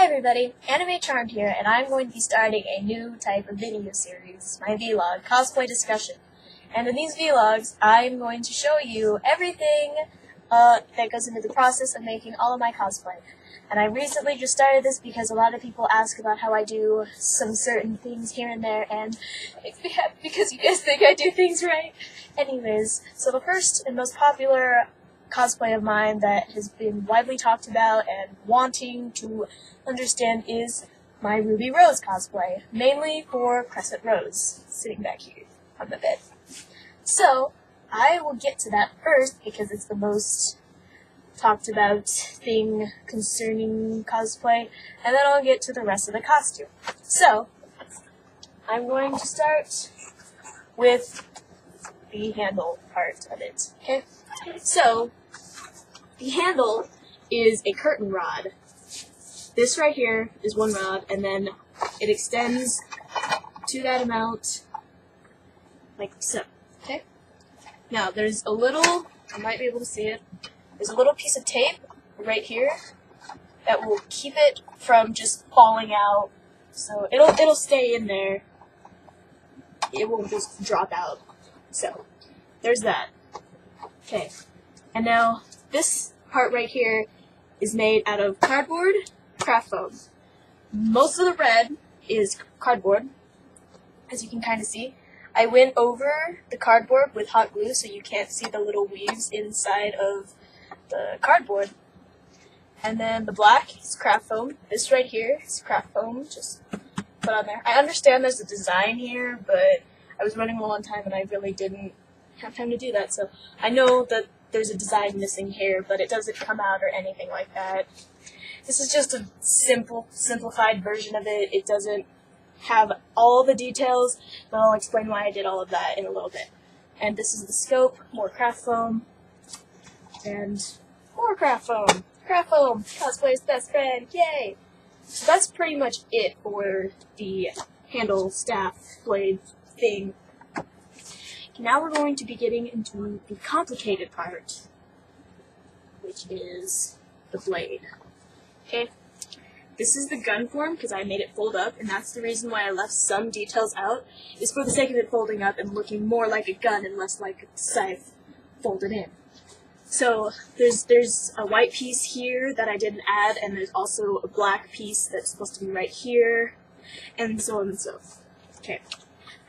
Hi everybody, Anime Charmed here, and I'm going to be starting a new type of video series, my vlog, cosplay discussion. And in these vlogs, I'm going to show you everything that goes into the process of making all of my cosplay. And I recently just started this because a lot of people ask about how I do some certain things here and there, and it makes me happy because you guys think I do things right. Anyways, so the first and most popular cosplay of mine that has been widely talked about and wanting to understand is my RWBY Rose cosplay, mainly for Crescent Rose, sitting back here on the bed. So, I will get to that first because it's the most talked about thing concerning cosplay, and then I'll get to the rest of the costume. So, I'm going to start with the handle part of it, okay? So, the handle is a curtain rod. This right here is one rod, and then it extends to that amount, like so, okay? Now, there's a little, I might be able to see it, there's a little piece of tape right here that will keep it from just falling out, so it'll stay in there. It won't just drop out. So, there's that. Okay, and now this part right here is made out of cardboard, craft foam. Most of the red is cardboard, as you can kind of see. I went over the cardboard with hot glue so you can't see the little weaves inside of the cardboard. And then the black is craft foam. This right here is craft foam, just put on there. I understand there's a design here, but I was running low on time and I really didn't have time to do that, so I know that there's a design missing here, but it doesn't come out or anything like that. This is just a simplified version of it. It doesn't have all the details, but I'll explain why I did all of that in a little bit. And this is the scope, more craft foam, and more craft foam. Craft foam, cosplay's best friend, yay! So that's pretty much it for the handle, staff, blade thing. Now we're going to be getting into the complicated part, which is the blade. Okay, this is the gun form because I made it fold up, and that's the reason why I left some details out, is for the sake of it folding up and looking more like a gun and less like a scythe folded in. So there's a white piece here that I didn't add, and there's also a black piece that's supposed to be right here, and so on and so. Okay.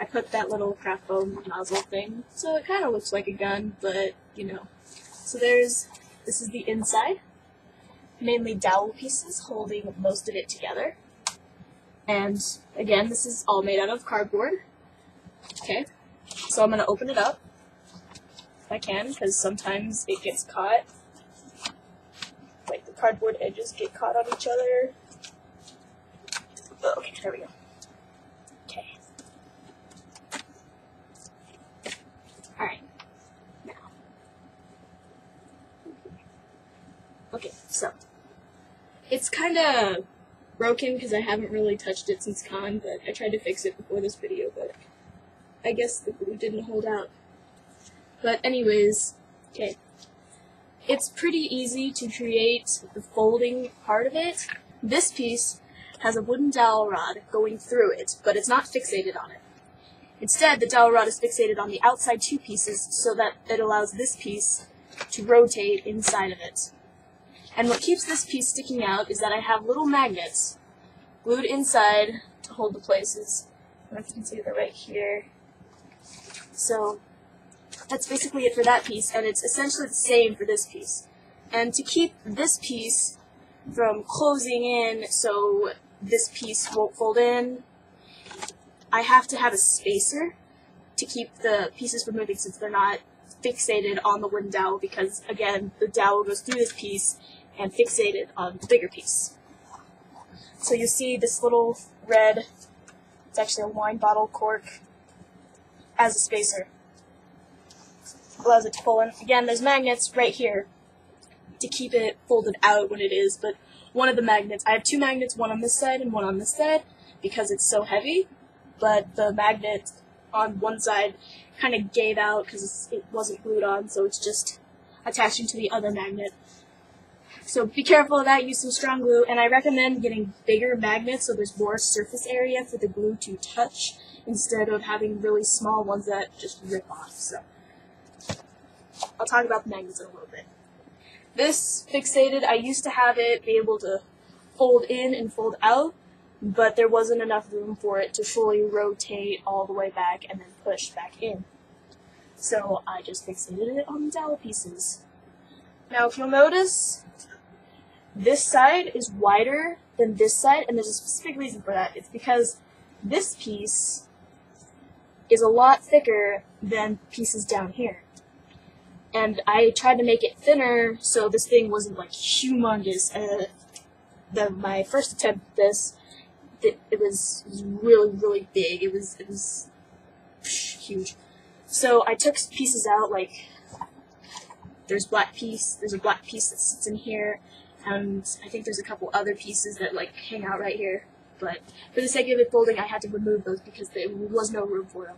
I put that little craft foam nozzle thing, so it kind of looks like a gun, but, you know. So this is the inside, mainly dowel pieces holding most of it together. And, again, this is all made out of cardboard. Okay, so I'm going to open it up, if I can, because sometimes it gets caught. Like, the cardboard edges get caught on each other. Oh, okay, there we go. Okay. Alright, now. Okay, so. It's kinda broken because I haven't really touched it since con, but I tried to fix it before this video, but I guess the glue didn't hold out. But anyways, okay. It's pretty easy to create the folding part of it. This piece has a wooden dowel rod going through it, but it's not fixated on it. Instead, the dowel rod is fixated on the outside two pieces so that it allows this piece to rotate inside of it. And what keeps this piece sticking out is that I have little magnets glued inside to hold the places. I don't know if you can see they're right here. So that's basically it for that piece, and it's essentially the same for this piece. And to keep this piece from closing in so this piece won't fold in, I have to have a spacer to keep the pieces from moving since they're not fixated on the wooden dowel because, again, the dowel goes through this piece and fixated on the bigger piece. So you see this little red, it's actually a wine bottle cork, as a spacer. Allows it to pull in. Again, there's magnets right here to keep it folded out when it is, but one of the magnets, I have two magnets, one on this side and one on this side, because it's so heavy. But the magnet on one side kind of gave out because it wasn't glued on, so it's just attaching to the other magnet. So be careful of that, use some strong glue, and I recommend getting bigger magnets so there's more surface area for the glue to touch instead of having really small ones that just rip off. So I'll talk about the magnets in a little bit. This fixated, I used to have it be able to fold in and fold out, but there wasn't enough room for it to fully rotate all the way back and then push back in. So I just fixated it on the dowel pieces. Now if you'll notice, this side is wider than this side, and there's a specific reason for that. It's because this piece is a lot thicker than pieces down here. And I tried to make it thinner so this thing wasn't like humongous. My first attempt at this, it was really, really big. It was huge. So I took pieces out, like there's a black piece that sits in here, and I think there's a couple other pieces that like hang out right here. But for the sake of it folding, I had to remove those because there was no room for them.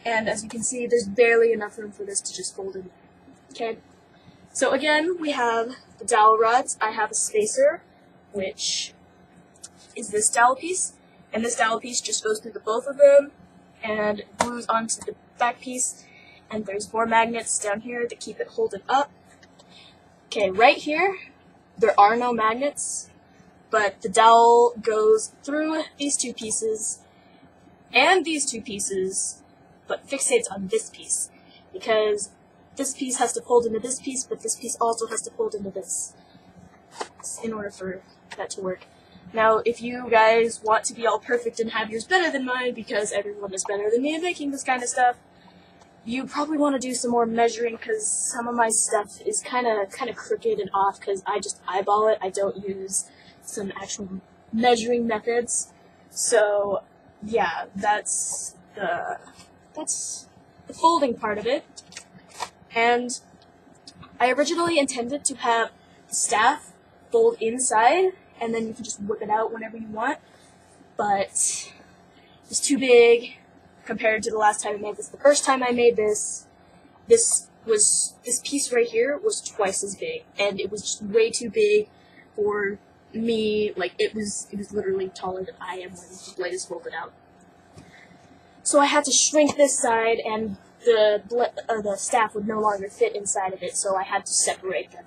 And as you can see, there's barely enough room for this to just fold in. Okay, so again, we have the dowel rods. I have a spacer, which is this dowel piece, and this dowel piece just goes through the both of them and glues onto the back piece, and there's more magnets down here to keep it holding up. Okay, right here, there are no magnets, but the dowel goes through these two pieces and these two pieces, but fixates on this piece, because this piece has to fold into this piece, but this piece also has to fold into this in order for that to work. Now, if you guys want to be all perfect and have yours better than mine, because everyone is better than me at making this kind of stuff, you probably want to do some more measuring, because some of my stuff is kind of crooked and off, because I just eyeball it. I don't use some actual measuring methods. So, yeah, that's the folding part of it. And I originally intended to have the staff fold inside, and then you can just whip it out whenever you want, but it's too big compared to the last time I made this. The first time I made this piece right here was twice as big, and it was just way too big for me. Like, it was literally taller than I am when the blade is folded out. So I had to shrink this side, and the staff would no longer fit inside of it, so I had to separate them.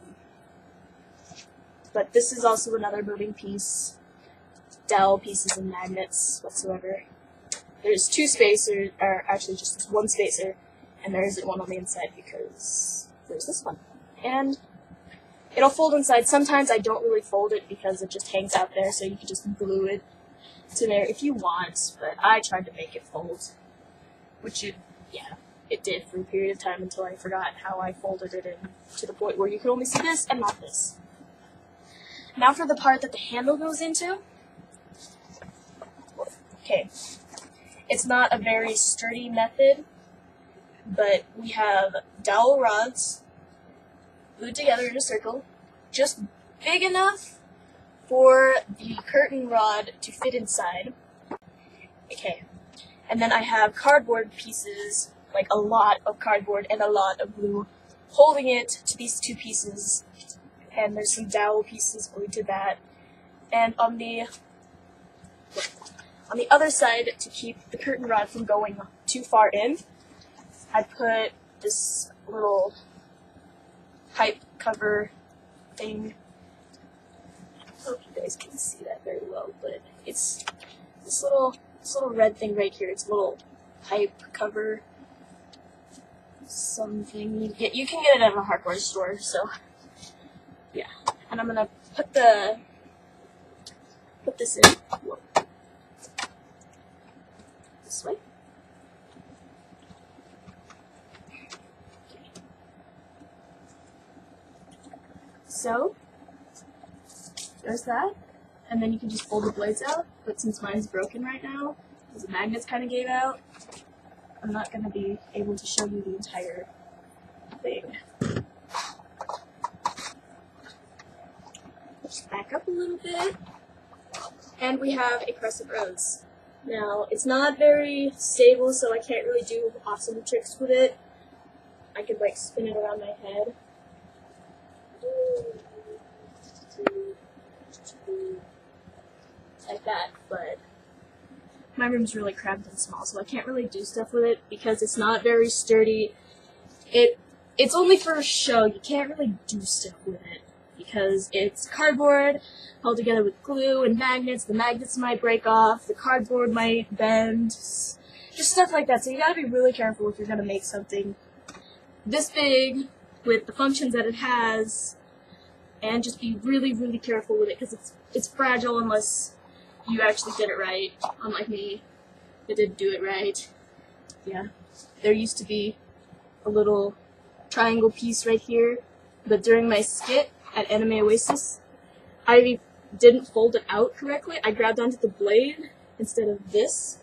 But this is also another moving piece, dowel pieces and magnets whatsoever. There's two spacers, or actually just one spacer, and there isn't one on the inside because there's this one. And it'll fold inside. Sometimes I don't really fold it because it just hangs out there, so you can just glue it to there if you want, but I tried to make it fold, which it did for a period of time until I forgot how I folded it in to the point where you can only see this and not this. Now for the part that the handle goes into. Okay, it's not a very sturdy method, but we have dowel rods glued together in a circle, just big enough for the curtain rod to fit inside. Okay, and then I have cardboard pieces, like a lot of cardboard and a lot of glue, holding it to these two pieces, and there's some dowel pieces glued to that. And on the other side, to keep the curtain rod from going too far in, I put this little pipe cover thing. I hope you guys can see that very well, but it's this little red thing right here. It's a little pipe cover something. You can get it at a hardware store, so yeah. And I'm gonna put this in. Whoa. This way. So there's that, and then you can just fold the blades out, but since mine's broken right now, because the magnets kind of gave out, I'm not going to be able to show you the entire thing. Just back up a little bit, and we have a Crescent Rose. Now, it's not very stable, so I can't really do awesome tricks with it. I could like spin it around my head. that, but my room's really cramped and small, so I can't really do stuff with it because it's not very sturdy. It's only for show. You can't really do stuff with it because it's cardboard held together with glue and magnets. The magnets might break off, the cardboard might bend, just stuff like that. So you gotta be really careful if you're gonna make something this big with the functions that it has, and just be really, really careful with it because it's fragile unless you actually did it right. Unlike me, I didn't do it right. Yeah, there used to be a little triangle piece right here, but during my skit at Anime Oasis, I didn't fold it out correctly. I grabbed onto the blade instead of this.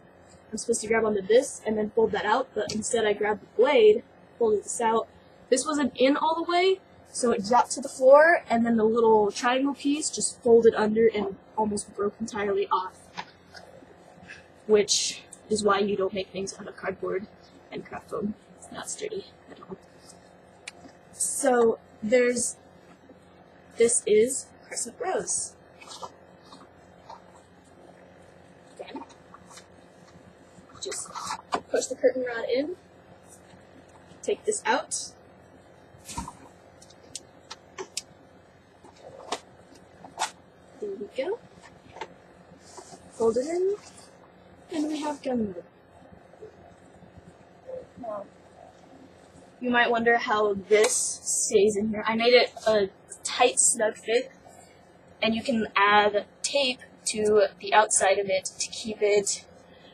I'm supposed to grab onto this and then fold that out, but instead I grabbed the blade, folded this out. This wasn't in all the way, so it dropped to the floor, and then the little triangle piece just folded under and almost broke entirely off, which is why you don't make things out of cardboard and craft foam. It's not sturdy at all. So this is Crescent Rose. Again, just push the curtain rod in, take this out, there we go, fold it in, and we have gum. Now, you might wonder how this stays in here. I made it a tight, snug fit, and you can add tape to the outside of it to keep it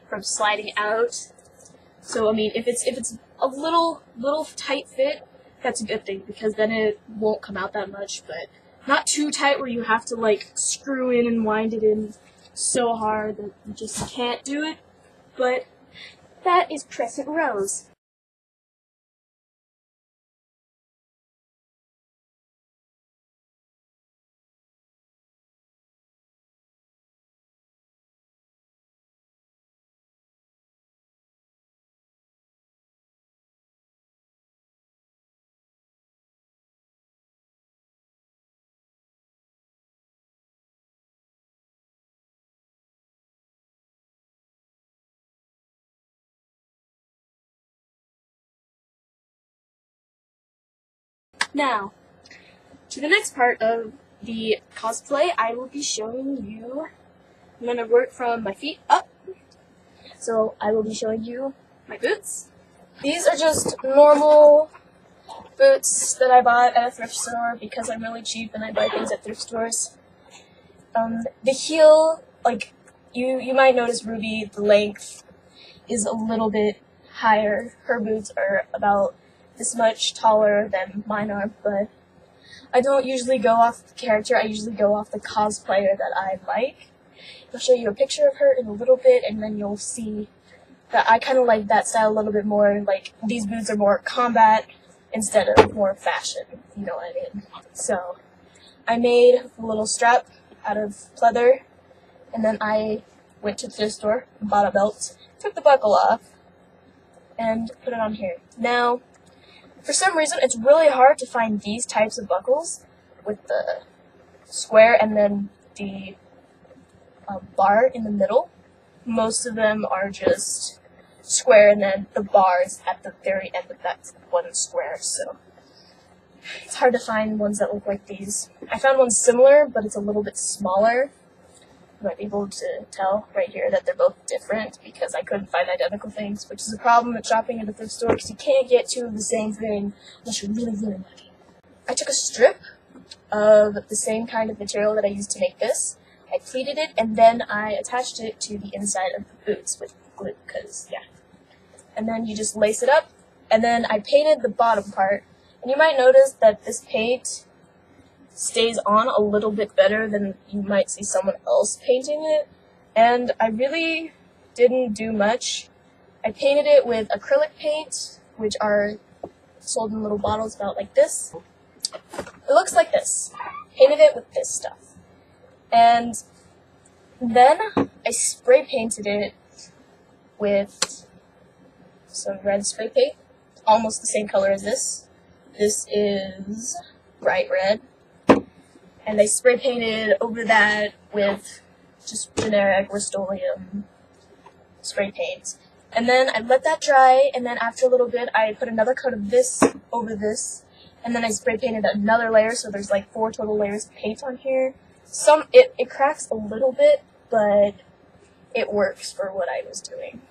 from sliding out. So, I mean, if it's a little tight fit, that's a good thing, because then it won't come out that much, but not too tight where you have to, like, screw in and wind it in so hard that you just can't do it. But that is Crescent Rose. Now, to the next part of the cosplay, I will be showing you, I'm going to work from my feet up, so I will be showing you my boots. These are just normal boots that I bought at a thrift store because I'm really cheap and I buy things at thrift stores. The heel, like, you might notice RWBY, the length is a little bit higher. Her boots are about this much taller than mine are, but I don't usually go off the character, I usually go off the cosplayer that I like. I'll show you a picture of her in a little bit, and then you'll see that I kind of like that style a little bit more. Like, these boots are more combat instead of more fashion, you know what I mean. So, I made a little strap out of pleather, and then I went to the thrift store, bought a belt, took the buckle off, and put it on here. Now, for some reason, it's really hard to find these types of buckles with the square and then the bar in the middle. Most of them are just square and then the bars at the very end of that one square, so it's hard to find ones that look like these. I found one similar, but it's a little bit smaller. You might be able to tell right here that they're both different because I couldn't find identical things, which is a problem with shopping at a thrift store because you can't get two of the same thing unless you're really, really lucky. I took a strip of the same kind of material that I used to make this. I pleated it, and then I attached it to the inside of the boots with glue, because, yeah. And then you just lace it up, and then I painted the bottom part. And you might notice that this paint stays on a little bit better than you might see someone else painting it, and I really didn't do much. I painted it with acrylic paint, which are sold in little bottles about like this. It looks like this. Painted it with this stuff. And then I spray painted it with some red spray paint, almost the same color as this. This is bright red. And I spray painted over that with just generic Rust-Oleum spray paint. And then I let that dry, and then after a little bit, I put another coat of this over this, and then I spray painted another layer, so there's like 4 total layers of paint on here. It cracks a little bit, but it works for what I was doing.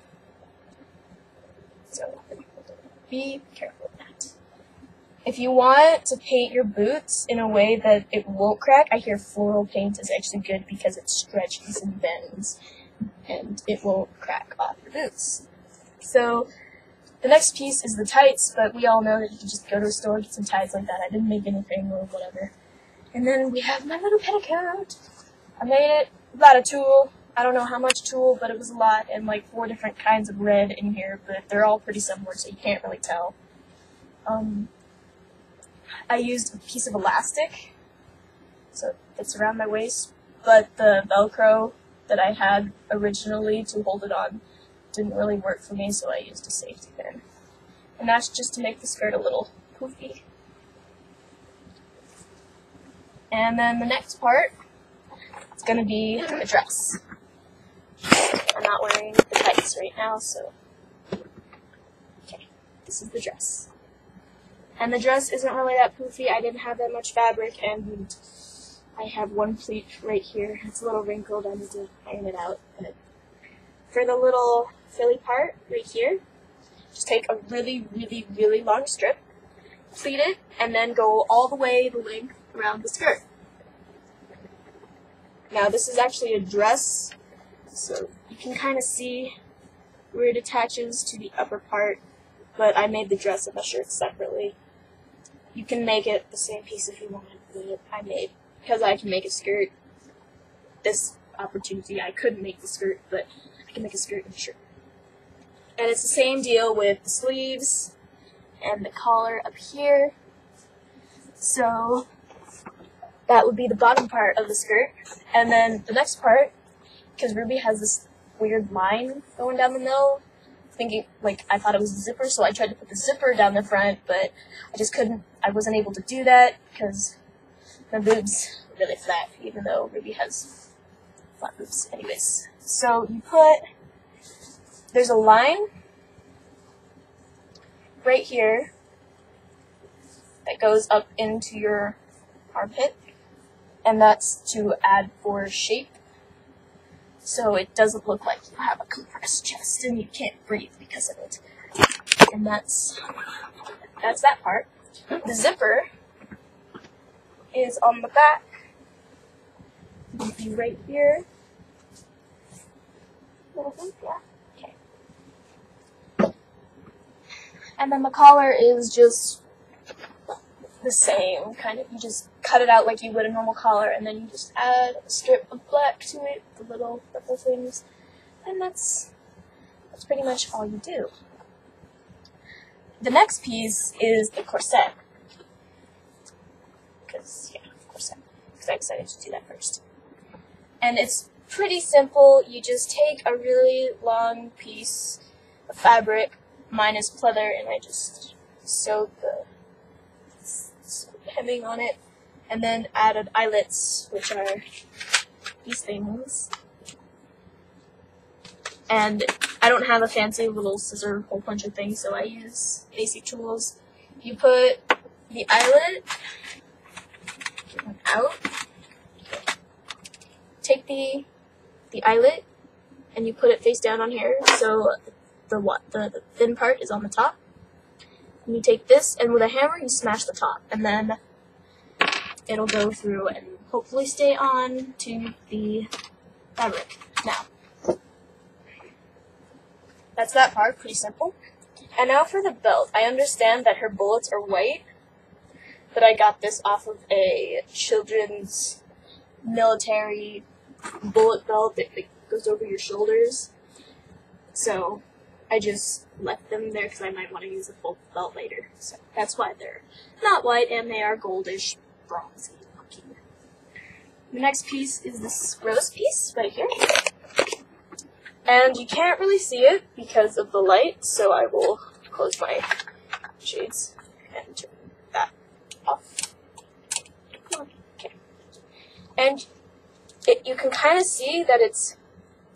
So be careful with that. If you want to paint your boots in a way that it won't crack, I hear floral paint is actually good because it stretches and bends, and it won't crack off your boots. So the next piece is the tights, but we all know that you can just go to a store and get some tights like that. I didn't make anything or whatever. And then we have my little petticoat. I made it without a tool. I don't know how much tool, but it was a lot, and like 4 different kinds of red in here, but they're all pretty similar, so you can't really tell. I used a piece of elastic, so it's around my waist, but the Velcro that I had originally to hold it on didn't really work for me, so I used a safety pin. And that's just to make the skirt a little poofy. And then the next part is going to be the dress. I'm not wearing the tights right now, so okay, this is the dress. And the dress isn't really that poofy. I didn't have that much fabric, and I have one pleat right here. It's a little wrinkled. I need to iron it out. But for the little frilly part right here, just take a really, really, really long strip, pleat it, and then go all the way the length around the skirt. Now this is actually a dress, so you can kind of see where it attaches to the upper part, but I made the dress and the shirt separately. You can make it the same piece if you wanted, but I made, because I can make a skirt, this opportunity, I couldn't make the skirt, but I can make a skirt and a shirt. And it's the same deal with the sleeves and the collar up here. So that would be the bottom part of the skirt. And then the next part, because RWBY has this weird line going down the middle, I thought it was a zipper, so I tried to put the zipper down the front, but I just couldn't, I wasn't able to do that because my boobs are really flat, even though RWBY has flat boobs anyways. So you there's a line right here that goes up into your armpit, and that's to add for shape. So it doesn't look like you have a compressed chest and you can't breathe because of it. And that's that part. The zipper is on the back. It would be right here. Yeah, okay. And then the collar is just the same, kind of. You just cut it out like you would a normal collar, and then you just add a strip of black to it, the little purple things, and that's pretty much all you do. The next piece is the corset, because I decided to do that first. And it's pretty simple. You just take a really long piece of fabric, mine is pleather, and I just sewed the hemming on it, and then added eyelets, which are these things. And I don't have a fancy little scissor hole puncher thing, so I use basic tools. You put the eyelet out, take the eyelet, and you put it face down on here, so the thin part is on the top. And you take this, and with a hammer you smash the top, and then it'll go through and hopefully stay on to the fabric. Now, that's that part, pretty simple. And now for the belt. I understand that her bullets are white, but I got this off of a children's military bullet belt that goes over your shoulders. So I just left them there because I might want to use a full belt later. So that's why they're not white, and they are goldish, bronzy looking. The next piece is this rose piece right here. And you can't really see it because of the light, so I will close my shades and turn that off. Okay. And you can kind of see that it's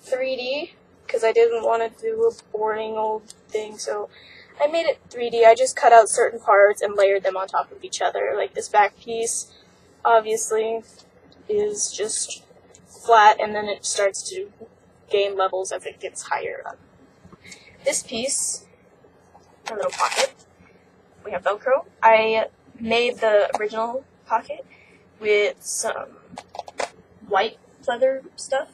3D, because I didn't want to do a boring old thing, so I made it 3D. I just cut out certain parts and layered them on top of each other. Like this back piece, obviously, is just flat, and then it starts to gain levels as it gets higher up. This piece, a little pocket, we have Velcro. I made the original pocket with some white leather stuff,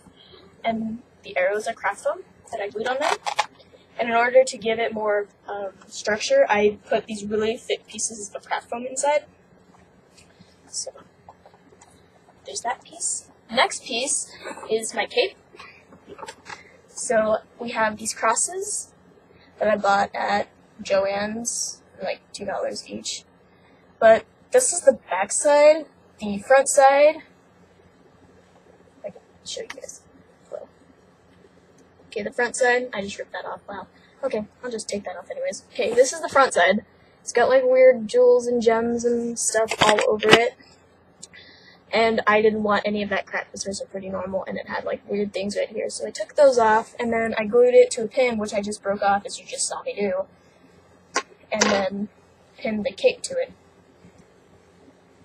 and the arrows are craft foam that I glued on there. And in order to give it more structure, I put these really thick pieces of craft foam inside. So there's that piece. Next piece is my cape. So we have these crosses that I bought at Joann's, like $2 each. But this is the back side. The front side, I can show you guys. Well, okay, the front side, I just ripped that off. Wow. Okay, I'll just take that off anyways. Okay, this is the front side. It's got like weird jewels and gems and stuff all over it. And I didn't want any of that crap because those are pretty normal, and it had like weird things right here. So I took those off, and then I glued it to a pin, which I just broke off as you just saw me do. And then pinned the cape to it.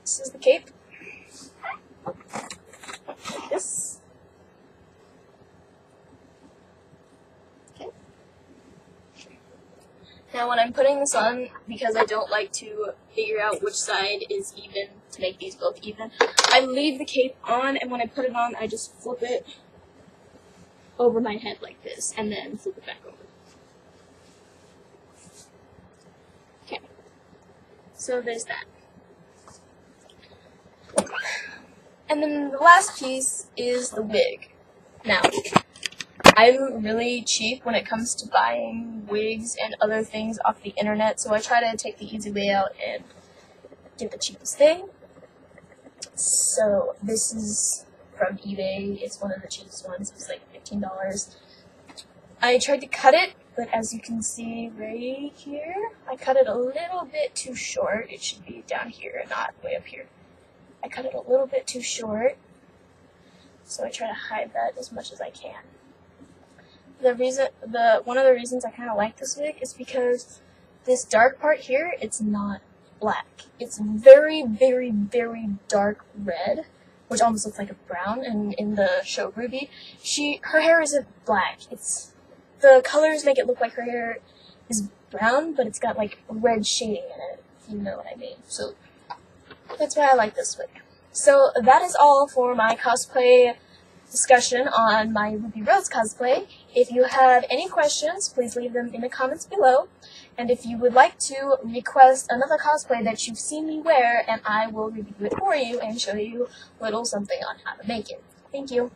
This is the cape. Like this. Okay. Now when I'm putting this on, because I don't like to figure out which side is even to make these both even, I leave the cape on, and when I put it on, I just flip it over my head like this, and then flip it back over. Okay. So there's that. And then the last piece is the wig. Now, I'm really cheap when it comes to buying wigs and other things off the internet, so I try to take the easy way out and get the cheapest thing. So this is from eBay. It's one of the cheapest ones. It was like $15. I tried to cut it, but as you can see right here, I cut it a little bit too short. It should be down here and not way up here. I cut it a little bit too short, so I try to hide that as much as I can. One of the reasons I kind of like this wig is because this dark part here, it's not black. It's very, very, very dark red, which almost looks like a brown. And in the show RWBY, her hair isn't black. The colors make it look like her hair is brown, but it's got like red shading in it, if you know what I mean. So that's why I like this wig. So that is all for my cosplay discussion on my Ruby Rose cosplay. If you have any questions, please leave them in the comments below. And if you would like to request another cosplay that you've seen me wear, and I will review it for you and show you a little something on how to make it. Thank you.